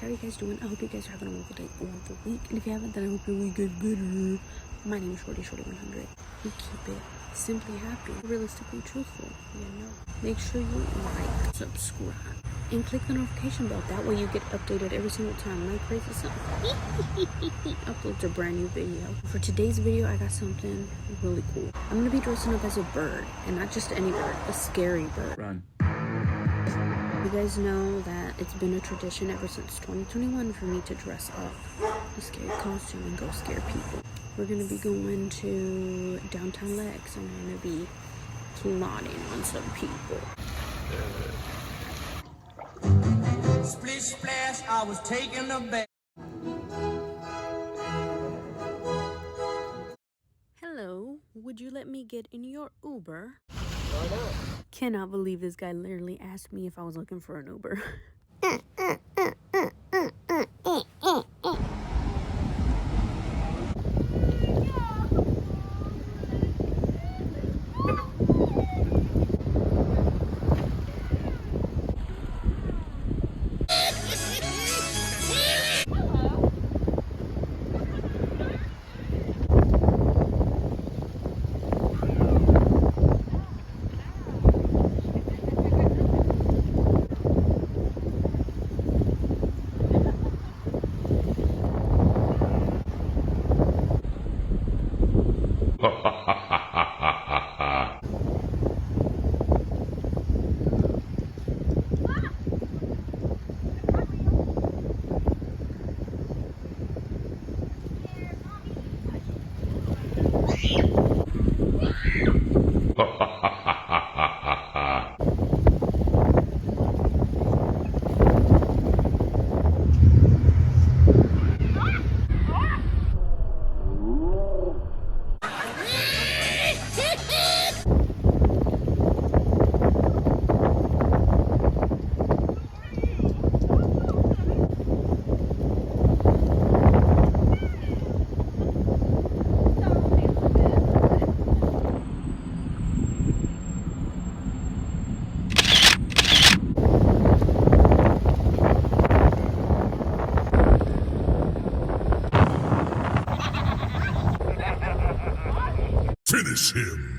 How are you guys doing? I hope you guys are having a wonderful day, a wonderful week. And if you haven't, then I hope your week is better. My name is Shorty100. We keep it simply happy, realistically truthful. You know. Make sure you like, subscribe, and click the notification bell. That way you get updated every single time my crazy son uploads a brand new video. For today's video, I got something really cool. I'm gonna be dressing up as a bird, and not just any bird, a scary bird. Run. You guys know that it's been a tradition ever since 2021 for me to dress up a scary costume and go scare people. We're gonna be going to downtown Lex, and we're gonna be plotting on some people. Splish splash, I was taking a bath. Hello, would you let me get in your Uber? Why not? Cannot believe this guy literally asked me if I was looking for an Uber. Finish him!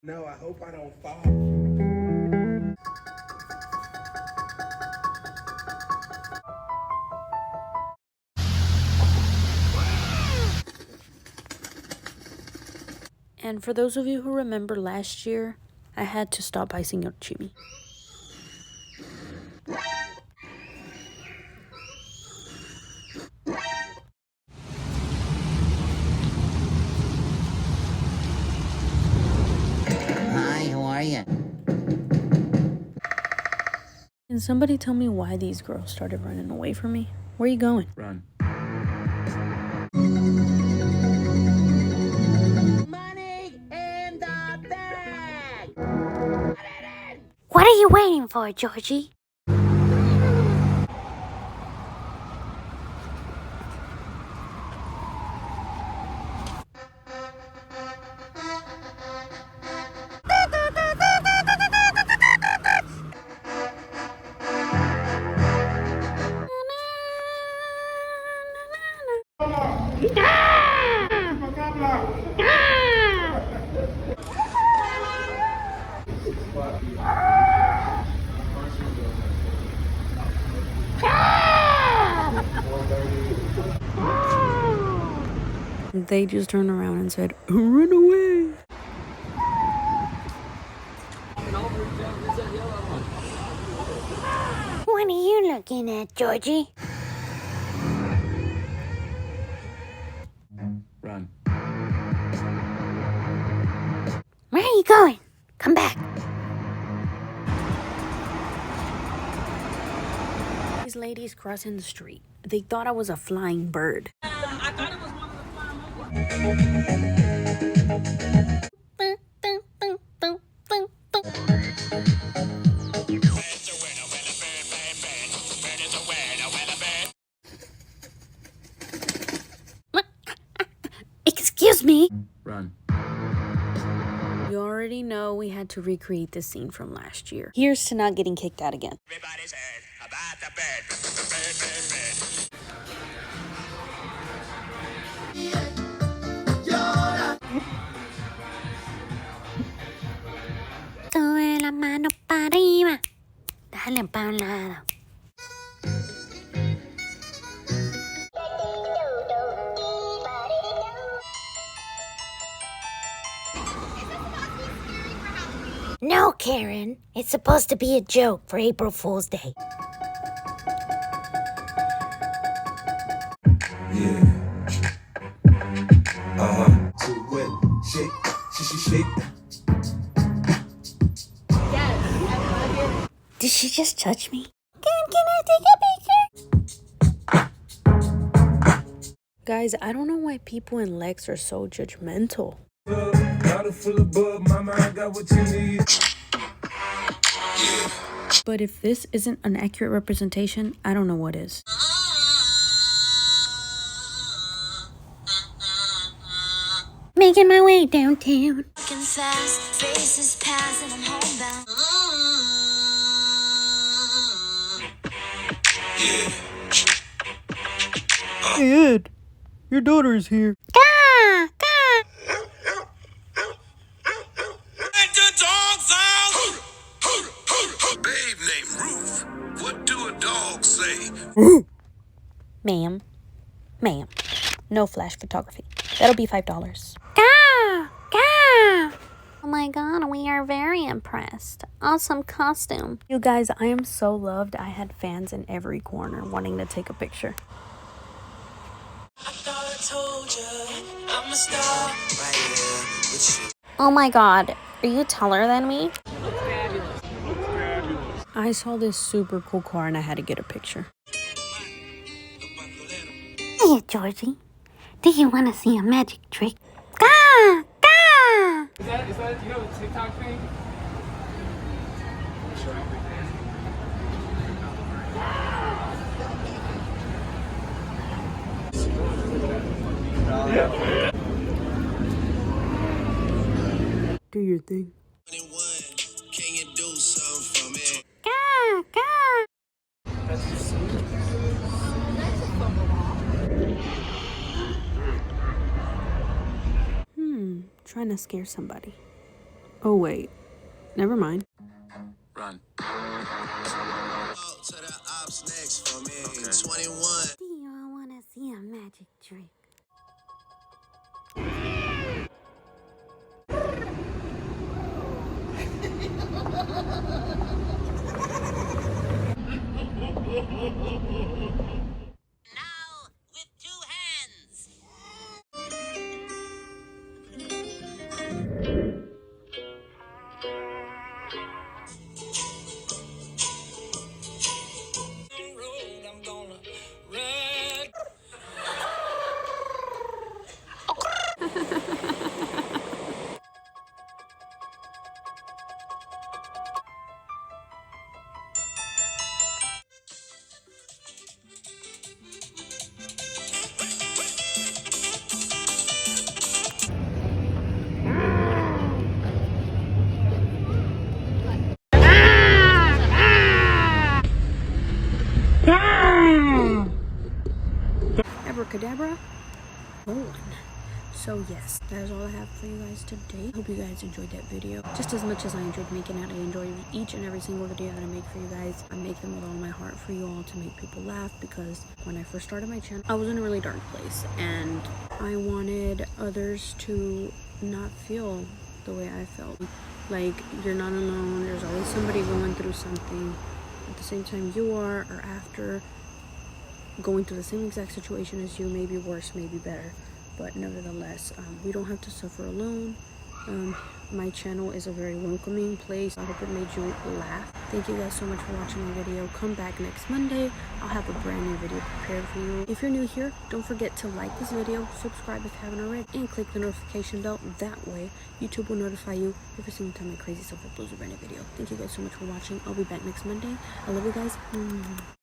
No, I hope I don't fall. And for those of you who remember last year, I had to stop by Señor Chimmy. Hi, how are you? Can somebody tell me why these girls started running away from me? Where are you going? Run. Money in the bag! What are you waiting for, Georgie? They just turned around and said, "Run away!" looking at, Georgie? Run. Where are you going? Come back. These ladies crossing the street. They thought I was a flying bird. Excuse me. Run. You already know we had to recreate this scene from last year. Here's to not getting kicked out again. Everybody's heard about the bird. Bird, bird, bird. Sube la mano para arriba. Dale para un lado. No, Karen. It's supposed to be a joke for April Fool's Day. Did she just touch me? Can I take a picture? Guys, I don't know why people in Lex are so judgmental. But if this isn't an accurate representation, I don't know what is. Making my way downtown. Walking fast, faces pass, and I'm homebound. Hey Ed, your daughter is here. Gah! Gah! Let the dogs out! Babe named Ruth. What do a dog say? Ma'am, no flash photography. That'll be $5. Gah! Gah! Oh my god, we are very impressed. Awesome costume. You guys, I am so loved. I had fans in every corner wanting to take a picture. Oh my god, are you taller than me? I saw this super cool car and I had to get a picture. Hey, Georgie. Do you want to see a magic trick? Gah! Gah! Is that you know the TikTok thing? Do your thing. Can you do something for me? Gah! Gah! Trying to scare somebody. Oh wait, never mind. Run. To the ops next for me. 21. Do you all want to see a magic trick? Now, with two hands. I'm gonna run. Abracadabra. Oh. So yes, that is all I have for you guys today. Hope you guys enjoyed that video just as much as I enjoyed making it. I enjoy each and every single video that I make for you guys. I make them with all my heart for you all to make people laugh, because when I first started my channel, I was in a really dark place and I wanted others to not feel the way I felt. Like, you're not alone, there's always somebody going through something, at the same time you are, or after going through the same exact situation as you, maybe worse, maybe better, but nevertheless, we don't have to suffer alone. My channel is a very welcoming place. I hope it made you laugh. Thank you guys so much for watching my video. Come back next Monday. I'll have a brand new video prepared for you. If you're new here, don't forget to like this video, subscribe if you haven't already, and click the notification bell. That way, YouTube will notify you every single time my crazy self uploads a brand new video. Thank you guys so much for watching. I'll be back next Monday. I love you guys.